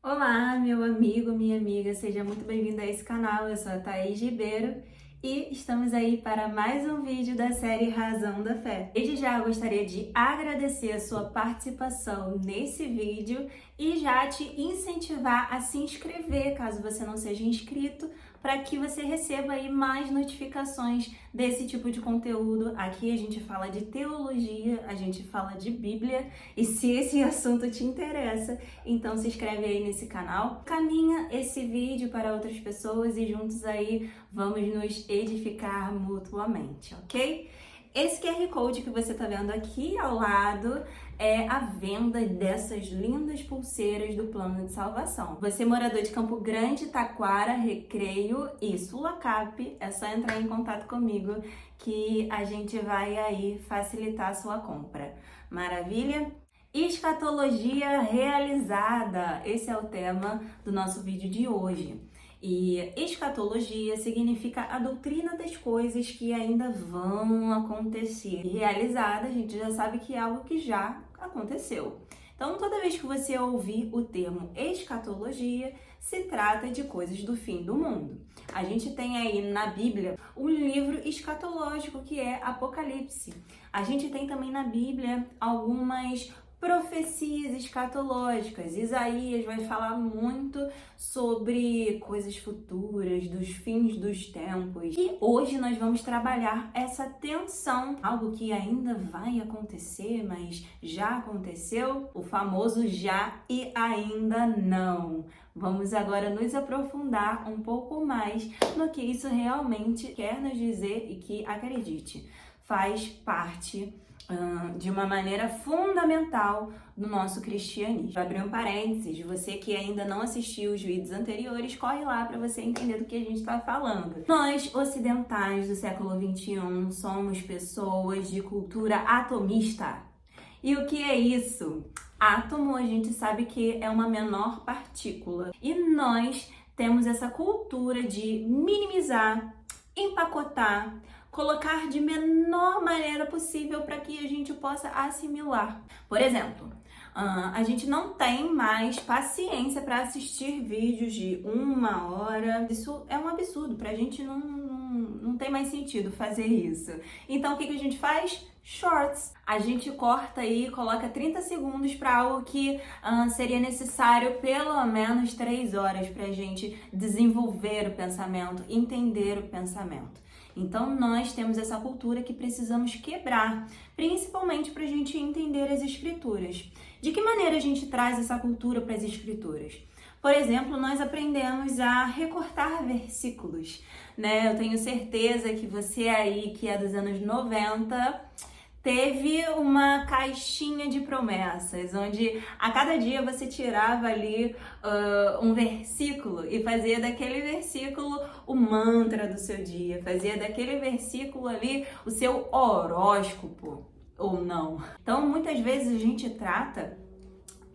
Olá, meu amigo, minha amiga, seja muito bem-vindo a esse canal. Eu sou a Thaís Ribeiro e estamos aí para mais um vídeo da série Razão da Fé. Desde já eu gostaria de agradecer a sua participação nesse vídeo e já te incentivar a se inscrever, caso você não seja inscrito, para que você receba aí mais notificações desse tipo de conteúdo. Aqui a gente fala de teologia, a gente fala de Bíblia, e se esse assunto te interessa, então se inscreve aí nesse canal, caminha esse vídeo para outras pessoas e juntos aí vamos nos edificar mutuamente, ok? Esse QR Code que você está vendo aqui ao lado é a venda dessas lindas pulseiras do Plano de Salvação. Você, morador de Campo Grande, Taquara, Recreio e Sulacap, é só entrar em contato comigo que a gente vai aí facilitar a sua compra. Maravilha? Escatologia realizada, esse é o tema do nosso vídeo de hoje. E escatologia significa a doutrina das coisas que ainda vão acontecer. E realizada, a gente já sabe que é algo que já aconteceu. Então, toda vez que você ouvir o termo escatologia, se trata de coisas do fim do mundo. A gente tem aí na Bíblia um livro escatológico que é Apocalipse. A gente tem também na Bíblia algumas profecias escatológicas. Isaías vai falar muito sobre coisas futuras, dos fins dos tempos. E hoje nós vamos trabalhar essa tensão, algo que ainda vai acontecer, mas já aconteceu, o famoso já e ainda não. Vamos agora nos aprofundar um pouco mais no que isso realmente quer nos dizer e que, acredite, faz parte de uma maneira fundamental do nosso cristianismo. Vou abrir um parênteses, você que ainda não assistiu os vídeos anteriores, corre lá para você entender do que a gente está falando. Nós, ocidentais do século XXI, somos pessoas de cultura atomista. E o que é isso? Átomo, a gente sabe que é uma menor partícula. E nós temos essa cultura de minimizar, empacotar, colocar de menor maneira possível para que a gente possa assimilar. Por exemplo, a gente não tem mais paciência para assistir vídeos de 1 hora. Isso é um absurdo, para a gente não tem mais sentido fazer isso. Então, o que a gente faz? Shorts. A gente corta aí, coloca 30 segundos para algo que seria necessário pelo menos 3 horas para a gente desenvolver o pensamento, entender o pensamento. Então, nós temos essa cultura que precisamos quebrar, principalmente para a gente entender as escrituras. De que maneira a gente traz essa cultura para as escrituras? Por exemplo, nós aprendemos a recortar versículos, né? Eu tenho certeza que você aí, que é dos anos 90, teve uma caixinha de promessas, onde a cada dia você tirava ali um versículo e fazia daquele versículo o mantra do seu dia, fazia daquele versículo ali o seu horóscopo, ou não. Então, muitas vezes a gente trata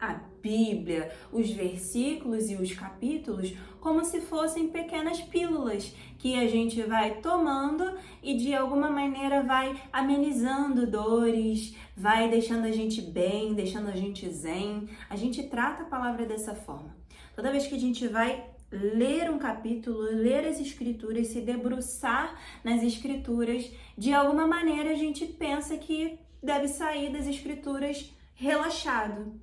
a Bíblia, os versículos e os capítulos como se fossem pequenas pílulas que a gente vai tomando e de alguma maneira vai amenizando dores, vai deixando a gente bem, deixando a gente zen. A gente trata a palavra dessa forma. Toda vez que a gente vai ler um capítulo, ler as escrituras, se debruçar nas escrituras, de alguma maneira a gente pensa que deve sair das escrituras relaxado.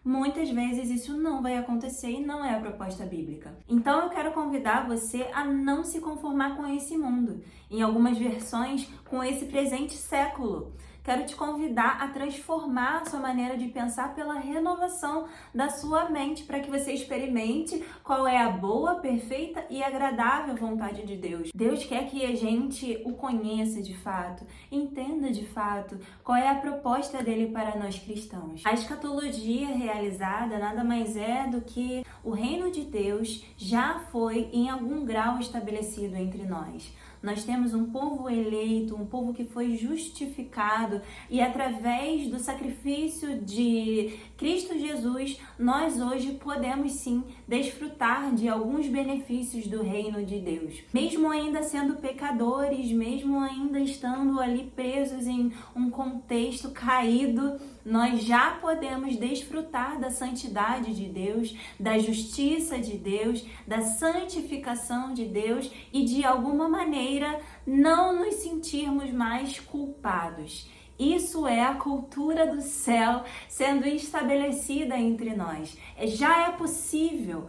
Muitas vezes isso não vai acontecer e não é a proposta bíblica. Então eu quero convidar você a não se conformar com esse mundo, em algumas versões com esse presente século. Quero te convidar a transformar a sua maneira de pensar pela renovação da sua mente, para que você experimente qual é a boa, perfeita e agradável vontade de Deus. Deus quer que a gente o conheça de fato, entenda de fato qual é a proposta dele para nós cristãos. A escatologia realizada nada mais é do que o reino de Deus já foi em algum grau estabelecido entre nós. Nós temos um povo eleito, um povo que foi justificado, e através do sacrifício de Cristo Jesus, nós hoje podemos sim desfrutar de alguns benefícios do reino de Deus. Mesmo ainda sendo pecadores, mesmo ainda estando ali presos em um contexto caído, nós já podemos desfrutar da santidade de Deus, da justiça de Deus, da santificação de Deus e de alguma maneira não nos sentirmos mais culpados. Isso é a cultura do céu sendo estabelecida entre nós. Já é possível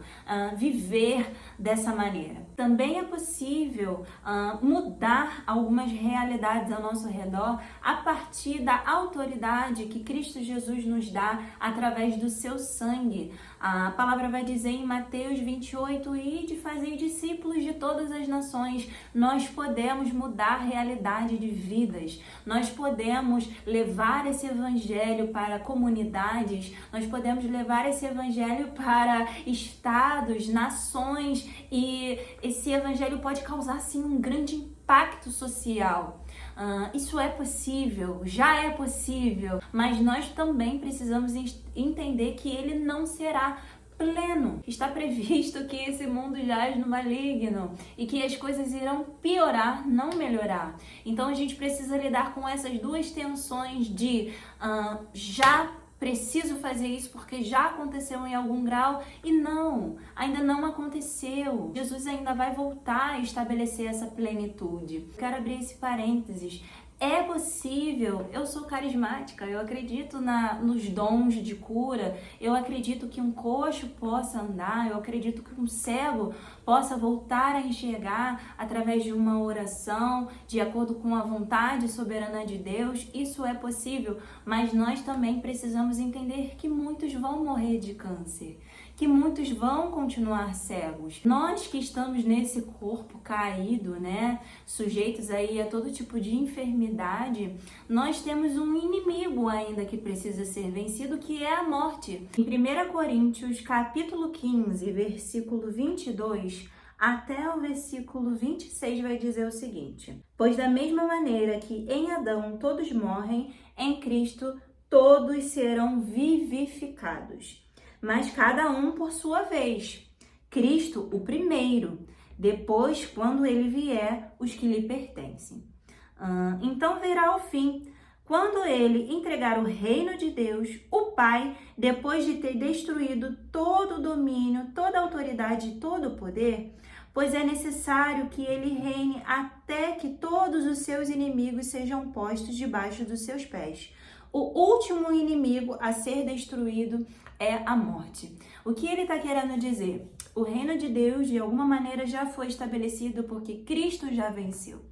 viver dessa maneira. Também é possível mudar algumas realidades ao nosso redor a partir da autoridade que Cristo Jesus nos dá através do seu sangue. A palavra vai dizer em Mateus 28, ide fazer discípulos de todas as nações. Nós podemos mudar a realidade de vidas. Nós podemos levar esse evangelho para comunidades. Nós podemos levar esse evangelho para estados, nações, e esse evangelho pode causar sim um grande impacto social. Isso é possível, já é possível, mas nós também precisamos entender que ele não será pleno. Está previsto que esse mundo jaz no maligno e que as coisas irão piorar, não melhorar. Então a gente precisa lidar com essas duas tensões de já preciso fazer isso porque já aconteceu em algum grau e não, ainda não aconteceu. Jesus ainda vai voltar a estabelecer essa plenitude. Quero abrir esse parênteses. É possível, eu sou carismática, eu acredito nos dons de cura, eu acredito que um coxo possa andar, eu acredito que um cego possa voltar a enxergar através de uma oração, de acordo com a vontade soberana de Deus. Isso é possível, mas nós também precisamos entender que muitos vão morrer de câncer, que muitos vão continuar cegos. Nós que estamos nesse corpo caído, né, sujeitos aí a todo tipo de enfermidade, nós temos um inimigo ainda que precisa ser vencido, que é a morte. Em 1 Coríntios, capítulo 15, versículo 22, até o versículo 26 vai dizer o seguinte: pois da mesma maneira que em Adão todos morrem, em Cristo todos serão vivificados. Mas cada um por sua vez. Cristo, o primeiro, depois, quando ele vier, os que lhe pertencem. Então virá o fim, quando ele entregar o reino de Deus, o Pai, depois de ter destruído todo o domínio, toda a autoridade e todo o poder, pois é necessário que ele reine até que todos os seus inimigos sejam postos debaixo dos seus pés. O último inimigo a ser destruído é a morte. O que ele está querendo dizer? O reino de Deus, de alguma maneira, já foi estabelecido porque Cristo já venceu.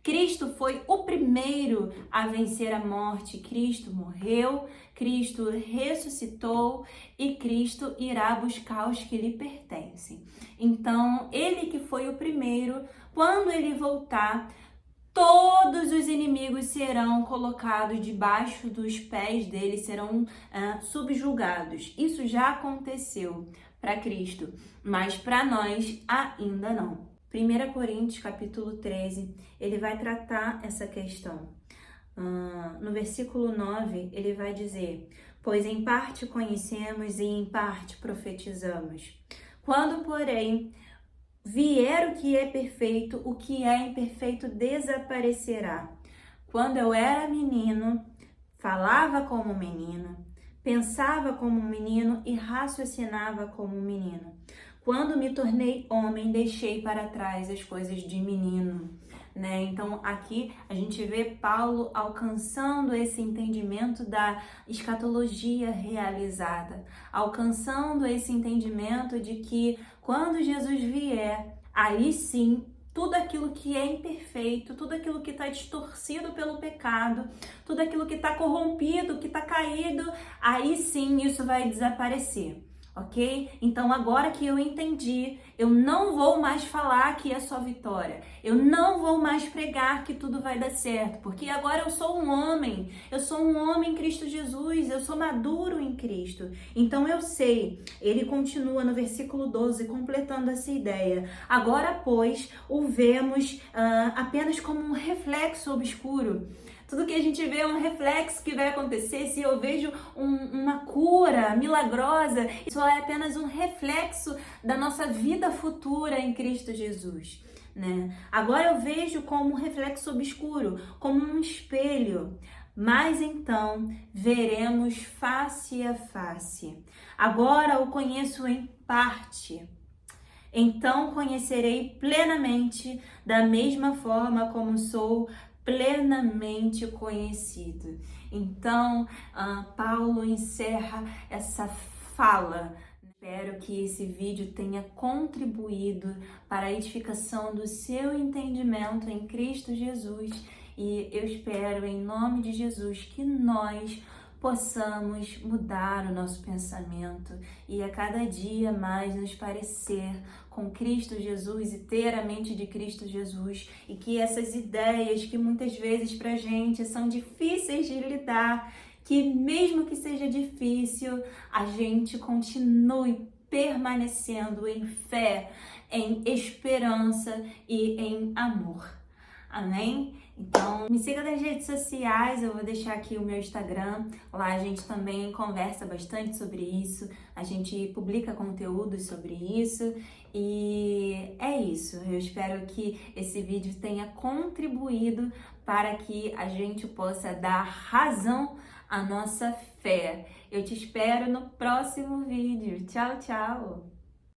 Cristo foi o primeiro a vencer a morte. Cristo morreu, Cristo ressuscitou e Cristo irá buscar os que lhe pertencem. Então, ele que foi o primeiro, quando ele voltar, todos os inimigos serão colocados debaixo dos pés dele, serão subjugados. Isso já aconteceu para Cristo, mas para nós ainda não. 1 Coríntios, capítulo 13, ele vai tratar essa questão. No versículo 9, ele vai dizer: pois em parte conhecemos e em parte profetizamos. Quando, porém, vier o que é perfeito, o que é imperfeito desaparecerá. Quando eu era menino, falava como menino, pensava como menino e raciocinava como menino. Quando me tornei homem, deixei para trás as coisas de menino. Né? Então aqui a gente vê Paulo alcançando esse entendimento da escatologia realizada, alcançando esse entendimento de que quando Jesus vier, aí sim, tudo aquilo que é imperfeito, tudo aquilo que está distorcido pelo pecado, tudo aquilo que está corrompido, que está caído, aí sim isso vai desaparecer. Ok? Então agora que eu entendi, eu não vou mais falar que é só vitória. Eu não vou mais pregar que tudo vai dar certo, porque agora eu sou um homem. Eu sou um homem em Cristo Jesus, eu sou maduro em Cristo. Então eu sei, ele continua no versículo 12, completando essa ideia. Agora, pois, o vemos apenas como um reflexo obscuro. Tudo que a gente vê é um reflexo que vai acontecer. Se eu vejo uma cura milagrosa, isso é apenas um reflexo da nossa vida futura em Cristo Jesus, né? Agora eu vejo como um reflexo obscuro, como um espelho. mas então veremos face a face. Agora o conheço em parte. Então conhecerei plenamente, da mesma forma como sou plenamente conhecido. Então, Paulo encerra essa fala. Espero que esse vídeo tenha contribuído para a edificação do seu entendimento em Cristo Jesus, e eu espero, em nome de Jesus, que nós possamos mudar o nosso pensamento e a cada dia mais nos parecer com Cristo Jesus e ter a mente de Cristo Jesus, e que essas ideias que muitas vezes pra gente são difíceis de lidar, que mesmo que seja difícil, a gente continue permanecendo em fé, em esperança e em amor. Amém? Então, me siga nas redes sociais, eu vou deixar aqui o meu Instagram. Lá a gente também conversa bastante sobre isso, a gente publica conteúdos sobre isso. E é isso, eu espero que esse vídeo tenha contribuído para que a gente possa dar razão à nossa fé. Eu te espero no próximo vídeo. Tchau, tchau!